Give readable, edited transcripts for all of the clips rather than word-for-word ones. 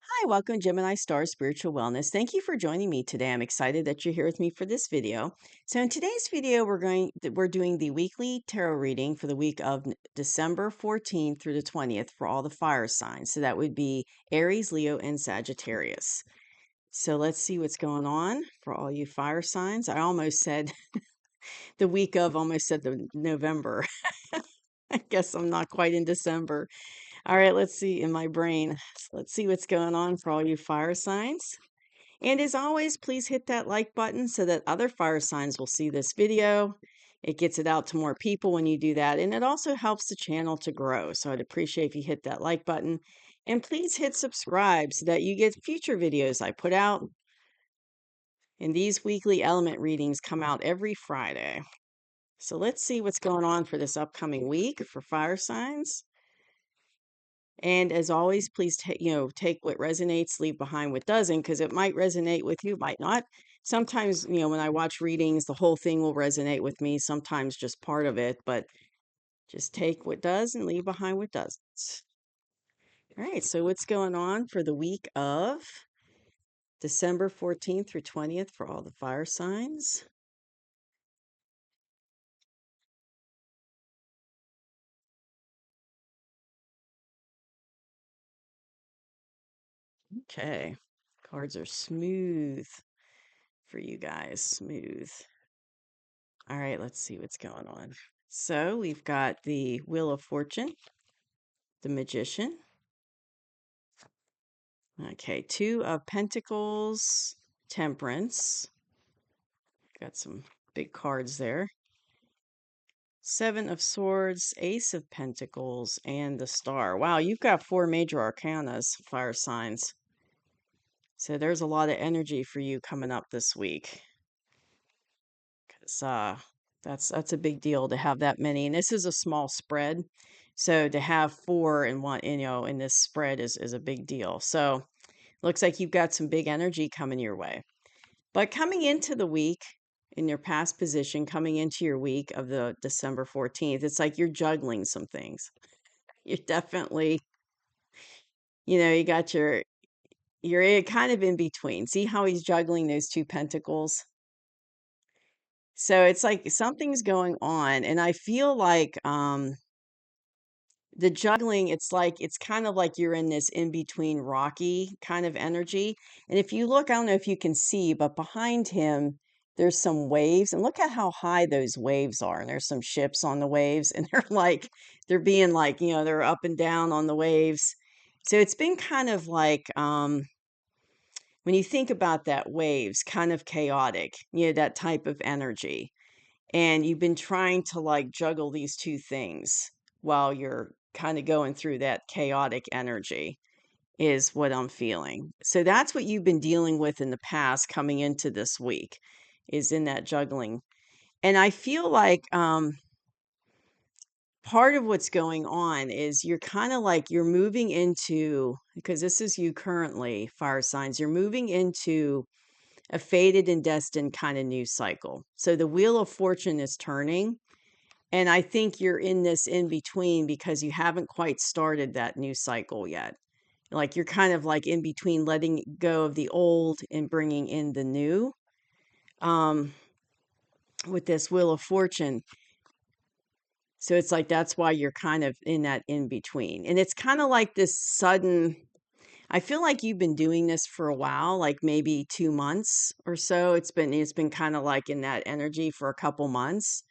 Hi, welcome Gemini Star Spiritual Wellness. Thank you for joining me today. I'm excited that you're here with me for this video. So in today's video, we're doing the weekly tarot reading for the week of December 14th through the 20th for all the fire signs. So that would be Aries, Leo, and Sagittarius. So let's see what's going on for all you fire signs. I almost said the week of, almost said the November. I guess I'm not quite in December. All right, let's see in my brain. Let's see what's going on for all you fire signs. And as always, please hit that like button so that other fire signs will see this video. It gets it out to more people when you do that. And it also helps the channel to grow. So I'd appreciate if you hit that like button. And please hit subscribe so that you get future videos I put out. And these weekly element readings come out every Friday. So let's see what's going on for this upcoming week for fire signs. And as always, please take what resonates, leave behind what doesn't, because it might resonate with you, might not. Sometimes, when I watch readings, the whole thing will resonate with me, sometimes just part of it, but just take what does and leave behind what doesn't. All right, so what's going on for the week of December 14th through 20th for all the fire signs? Okay, cards are smooth for you guys, smooth. All right, let's see what's going on. So we've got the Wheel of Fortune, the Magician. Okay, Two of Pentacles, Temperance. Got some big cards there. Seven of Swords, Ace of Pentacles, and the Star. Wow, you've got four major arcanas, fire signs. So there's a lot of energy for you coming up this week. Because that's a big deal to have that many. And this is a small spread. So to have four in one, in this spread is a big deal. So looks like you've got some big energy coming your way. But coming into the week in your past position, coming into your week of the December 14th, it's like you're juggling some things. You're definitely, you got you're kind of in between. See how he's juggling those two pentacles? So it's like something's going on. And I feel like the juggling, it's kind of like you're in this in between rocky kind of energy. And if you look, I don't know if you can see, but behind him, there's some waves. And look at how high those waves are. And there's some ships on the waves. And they're being like, they're up and down on the waves. So it's been kind of like, when you think about that, waves, kind of chaotic, that type of energy. And you've been trying to like juggle these two things while you're kind of going through that chaotic energy is what I'm feeling. So that's what you've been dealing with in the past coming into this week is in that juggling. And I feel like part of what's going on is you're kind of like you're moving into, because this is you currently, fire signs, you're moving into a fated and destined kind of news cycle. So the wheel of fortune is turning. And I think you're in this in between because you haven't quite started that new cycle yet. Like you're kind of like in between letting go of the old and bringing in the new um, with this Wheel of Fortune. So it's like that's why you're kind of in that in between. And it's kind of like this sudden, I feel like you've been doing this for a while, like maybe 2 months or so. It's been kind of like in that energy for a couple months.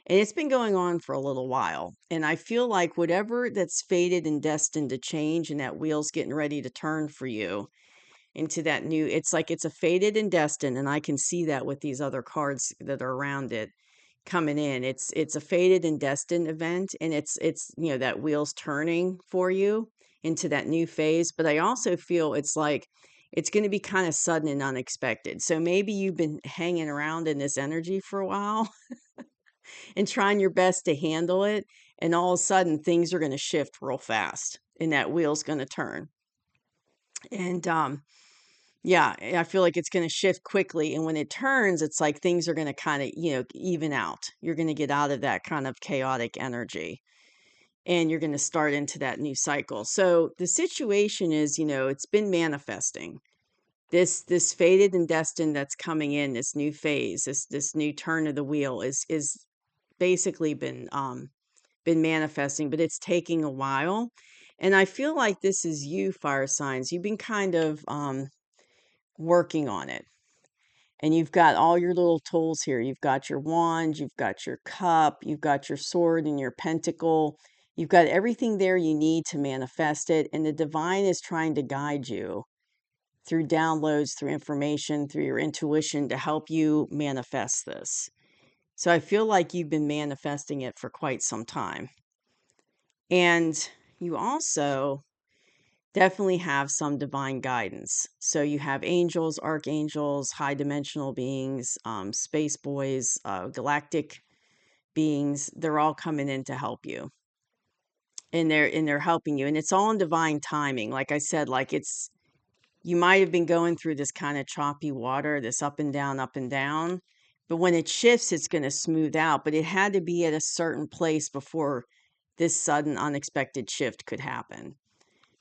And it's been going on for a little while. And I feel like whatever that's fated and destined to change and that wheel's getting ready to turn for you into that new, it's like it's a fated and destined. And I can see that with these other cards that are around it coming in. It's a fated and destined event. And it's that wheel's turning for you into that new phase. But I also feel it's like it's going to be kind of sudden and unexpected. So maybe you've been hanging around in this energy for a while and trying your best to handle it. And all of a sudden, things are going to shift real fast and that wheel's going to turn. And yeah, I feel like it's going to shift quickly. And when it turns, it's like things are going to kind of, even out. You're going to get out of that kind of chaotic energy. and you're going to start into that new cycle. So the situation is, it's been manifesting. This fated and destined that's coming in, this new phase, this new turn of the wheel is basically been manifesting, but it's taking a while. And I feel like this is you, fire signs. You've been kind of working on it. And you've got all your little tools here. You've got your wand, you've got your cup, you've got your sword and your pentacle. You've got everything there you need to manifest it. And the divine is trying to guide you through downloads, through information, through your intuition to help you manifest this. So I feel like you've been manifesting it for quite some time. And you also definitely have some divine guidance. So you have angels, archangels, high dimensional beings, space boys, galactic beings. They're all coming in to help you. And they're helping you. And it's all in divine timing. Like I said, like you might have been going through this kind of choppy water, this up and down, up and down. But when it shifts, it's going to smooth out. But it had to be at a certain place before this sudden unexpected shift could happen.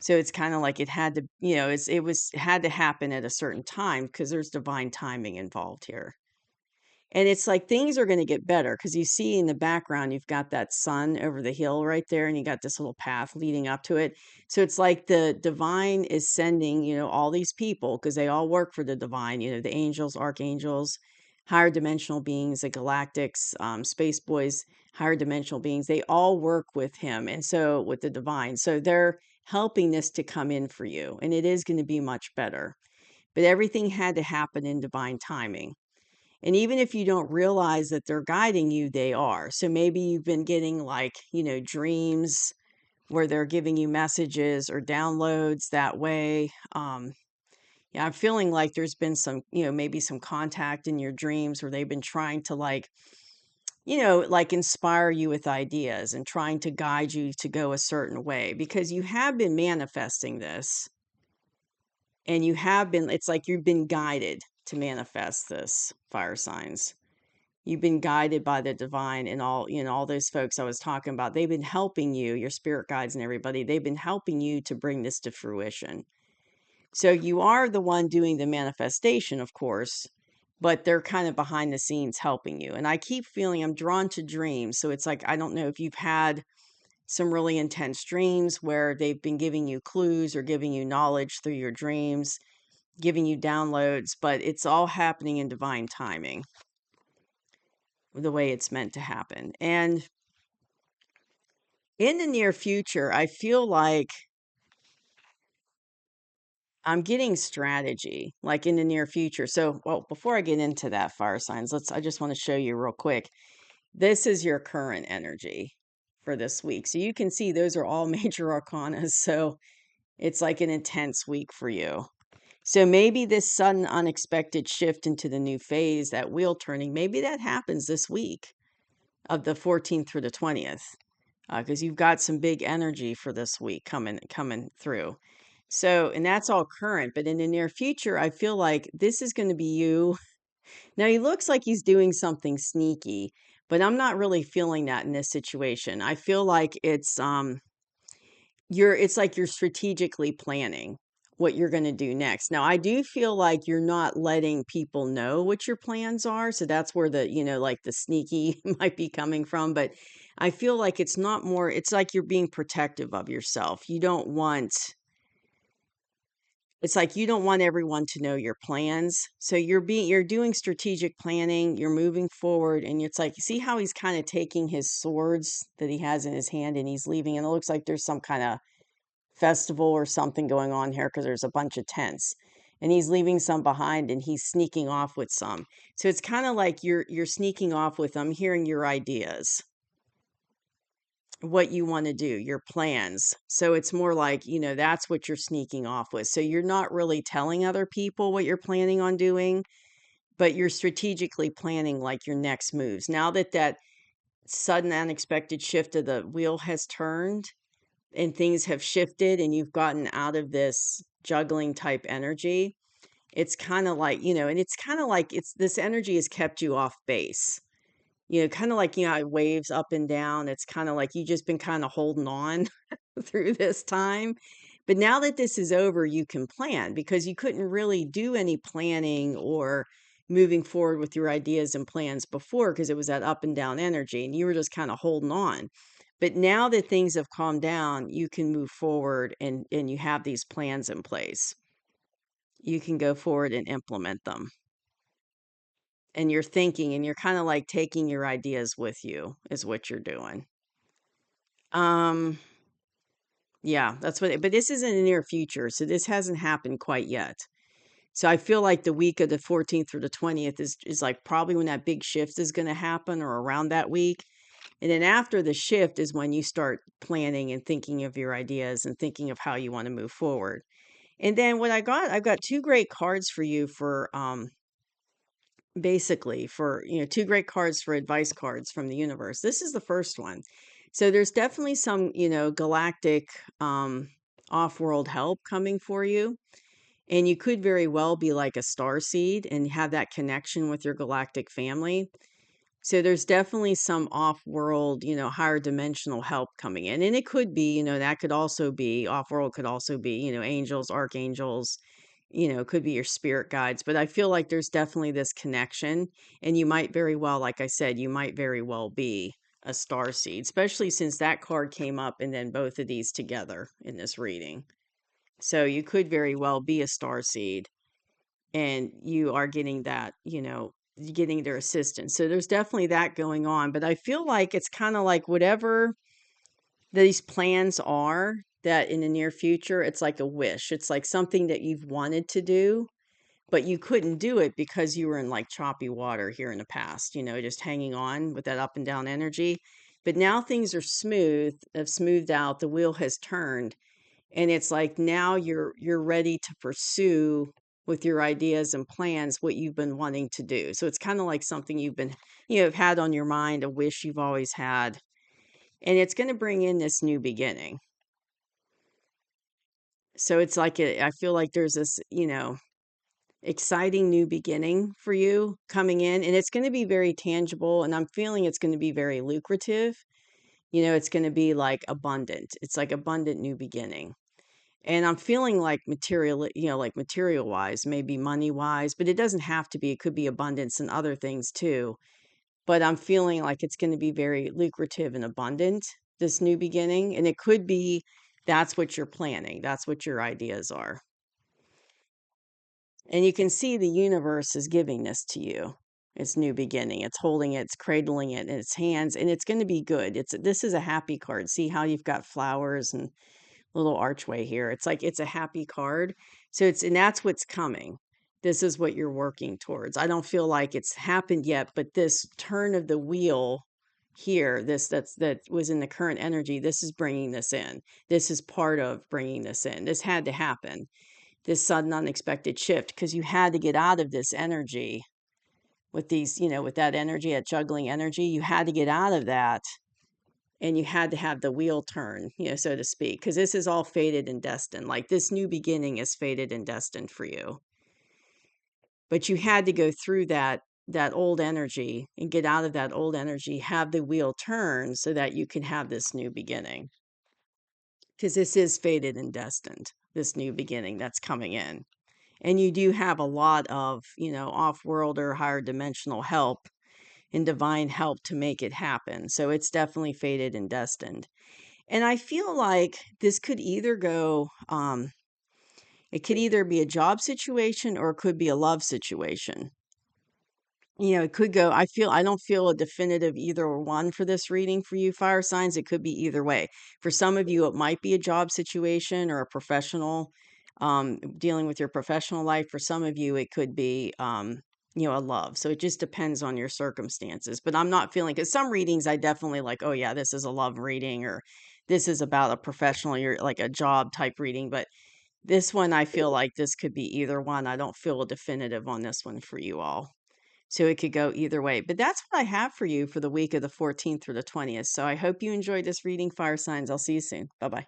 So it's kind of like it had to, it had to happen at a certain time because there's divine timing involved here. And it's like things are going to get better because you see in the background, you've got that sun over the hill right there, and you got this little path leading up to it. So it's like the divine is sending, all these people because they all work for the divine, the angels, archangels, higher dimensional beings, the galactics, space boys, higher dimensional beings. They all work with him. And so with the divine. So they're helping this to come in for you. And it is going to be much better. But everything had to happen in divine timing. And even if you don't realize that they're guiding you, they are. So maybe you've been getting like, dreams where they're giving you messages or downloads that way. Yeah, I'm feeling like there's been some, maybe some contact in your dreams where they've been trying to like inspire you with ideas and trying to guide you to go a certain way because you have been manifesting this and it's like you've been guided to manifest this, fire signs. You've been guided by the divine and all those folks I was talking about. They've been helping you, your spirit guides and everybody. They've been helping you to bring this to fruition. So you are the one doing the manifestation, of course, but they're kind of behind the scenes helping you. And I keep feeling I'm drawn to dreams. So it's like, I don't know if you've had some really intense dreams where they've been giving you clues or giving you knowledge through your dreams, giving you downloads, but it's all happening in divine timing, the way it's meant to happen. And in the near future, I feel like I'm getting strategy, like in the near future. So, well, before I get into that, fire signs, I just want to show you real quick. This is your current energy for this week. So you can see those are all major arcana. So it's like an intense week for you. So maybe this sudden unexpected shift into the new phase, that wheel turning, maybe that happens this week of the 14th through the 20th, because you've got some big energy for this week coming through. So, and that's all current, but in the near future, I feel like this is going to be you. Now, he looks like he's doing something sneaky, but I'm not really feeling that in this situation. I feel like it's like you're strategically planning what you're going to do next. Now, I do feel like you're not letting people know what your plans are, so that's where the, like the sneaky might be coming from, but I feel like it's not more, it's like you're being protective of yourself. It's like you don't want everyone to know your plans. So you're doing strategic planning, you're moving forward, and it's like, see how he's kind of taking his swords that he has in his hand and he's leaving, and it looks like there's some kind of festival or something going on here because there's a bunch of tents. And he's leaving some behind and he's sneaking off with some. So it's kind of like you're sneaking off with them, hearing your ideas, what you want to do, your plans. So it's more like, that's what you're sneaking off with. So you're not really telling other people what you're planning on doing, but you're strategically planning like your next moves. Now that sudden unexpected shift of the wheel has turned and things have shifted and you've gotten out of this juggling type energy, it's kind of like, and it's kind of like this energy has kept you off base. Kinda like, how it waves up and down. It's kinda like you just been kinda holding on through this time. But now that this is over, you can plan because you couldn't really do any planning or moving forward with your ideas and plans before because it was that up and down energy and you were just kinda holding on. But now that things have calmed down, you can move forward and you have these plans in place. You can go forward and implement them. And you're thinking and you're kinda like taking your ideas with you is what you're doing. Um, yeah, that's what but this is in the near future, so this hasn't happened quite yet. So I feel like the week of the 14th through the 20th is like probably when that big shift is gonna happen or around that week. And then after the shift is when you start planning and thinking of your ideas and thinking of how you wanna move forward. And then what I've got 2 great cards for you for, basically for, 2 great cards for advice cards from the universe. This is the first one. So there's definitely some, galactic, off-world help coming for you, and you could very well be like a star seed and have that connection with your galactic family. So there's definitely some off-world, higher dimensional help coming in. And it could be, that could also be off-world could also be, angels, archangels, could be your spirit guides. But I feel like there's definitely this connection. And you might very well, like I said, you might very well be a star seed, especially since that card came up and then both of these together in this reading. So you could very well be a star seed and you are getting that, getting their assistance. So there's definitely that going on. But I feel like it's kind of like whatever these plans are that in the near future, it's like a wish. It's like something that you've wanted to do, but you couldn't do it because you were in like choppy water here in the past, just hanging on with that up and down energy. But now things are smooth, have smoothed out, the wheel has turned, and it's like now you're ready to pursue with your ideas and plans what you've been wanting to do. So it's kind of like something you've been, have had on your mind, a wish you've always had, and it's going to bring in this new beginning. So it's like I feel like there's this, exciting new beginning for you coming in, and it's going to be very tangible, and I'm feeling it's going to be very lucrative. It's going to be like abundant. It's like abundant new beginning. And I'm feeling like like material wise, maybe money wise, but it doesn't have to be. It could be abundance and other things too. But I'm feeling like it's going to be very lucrative and abundant, this new beginning. And it could be that's what you're planning, that's what your ideas are. And you can see the universe is giving this to you. It's new beginning. It's holding it, it's cradling it in its hands, and it's going to be good. This is a happy card. See how you've got flowers and little archway here. It's like it's a happy card. So and that's what's coming. This is what you're working towards. I don't feel like it's happened yet, but this turn of the wheel here, that was in the current energy, this is bringing this in. This is part of bringing this in. This had to happen. This sudden unexpected shift because you had to get out of this energy with these, with that energy, that juggling energy, you had to get out of that and you had to have the wheel turn, so to speak, because this is all fated and destined. Like this new beginning is fated and destined for you. But you had to go through that old energy and get out of that old energy, have the wheel turn so that you can have this new beginning. Because this is fated and destined, this new beginning that's coming in. And you do have a lot of, off-world or higher dimensional help and divine help to make it happen. So it's definitely fated and destined. And I feel like this could either go, it could either be a job situation or it could be a love situation. It could go, I don't feel a definitive either one for this reading for you, fire signs. It could be either way. For some of you, it might be a job situation or a professional, dealing with your professional life. For some of you, it could be, a love. So it just depends on your circumstances. But I'm not feeling, because some readings I definitely like, oh yeah, this is a love reading, or this is about a professional, you're like a job type reading. But this one, I feel like this could be either one. I don't feel a definitive on this one for you all. So it could go either way. But that's what I have for you for the week of the 14th through the 20th. So I hope you enjoyed this reading, fire signs. I'll see you soon. Bye bye.